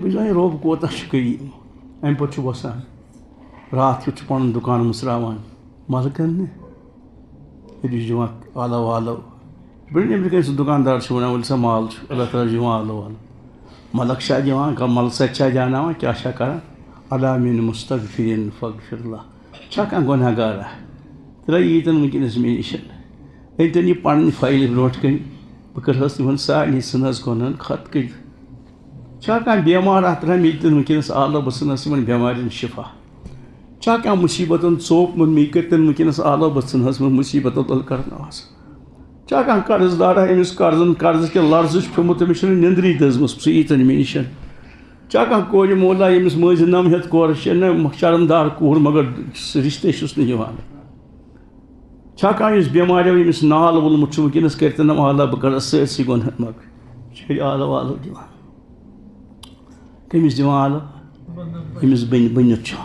بہٕ روب کوتاہ چھُ قیٖم اَمہِ پَتہٕ چھُ وَسان راتھ کیُتھ چھُ پَنُن دُکان مٕژراوان مَزٕ کَرنہِ ییٚتہِ چھُ دِوان آلو والو بٔڑۍ نیٚبرٕ کَنۍ سُہ دُکاندار چھُ وَنان ؤلۍ سا مال چھُ اللہ تعالیٰ چھُ دِوان آلو والو مَلک چھا دِوان مَلہٕ سۭتۍ چھا دیٛاناوان کیٛاہ چھا کَران علی مِن مُستغفِریٖن فَغفِر لہ چھا کانٛہہ گۄناہ گارا ترٛٲیِو ییٚتٮ۪ن وٕنکٮ۪نَس مےٚ نِش أنۍتَن یہِ پَنٕنۍ فایلہِ برونٛٹھ کَنۍ بہٕ کَرٕہَس تِمَن سارنٕے ژھٕنہَس گۄنہَن خط کٔرِتھ چھا کانٛہہ بٮ۪مار اَتھ ترٛاوِ مےٚ ییٚتٮ۪ن وٕنکٮ۪نَس آلو بہٕ ژھٕنَس یِمَن بٮ۪مارٮ۪ن شِفا چھا کانٛہہ مُصیٖبتَن ژوٚپ مےٚ کٔرۍتَن وٕنکٮ۪نَس آلو بہٕ ژھٕنہَس منٛز مُصیٖبتو تَل کَرناوَس چھا کانٛہہ قرض دارا أمِس قرضَس کیٛاہ لرزٕ چھُ پیوٚمُت أمِس چھُنہٕ نیٚنٛدرٕے دٔزمٕژ سُہ ییٖتَن مےٚ نِش چھا کانٛہہ کورِ مولا ییٚمِس مٲنٛزِ نَمہَتھ کورِ چھِ نہ شرم دار کوٗر مگر سُہ رِشتے چھُس نہٕ یِوان چھا کانٛہہ یُس بٮ۪ماریو ییٚمِس نال وولمُت چھُ وٕنکٮ۪نَس کٔرۍتَنم آلا بہٕ کَرَس سٲرسٕے گۄنہَن مگر چھِ آلو والو دِوان کٔمِس دِوان آلو ییٚمِس بٔنِتھ چھُ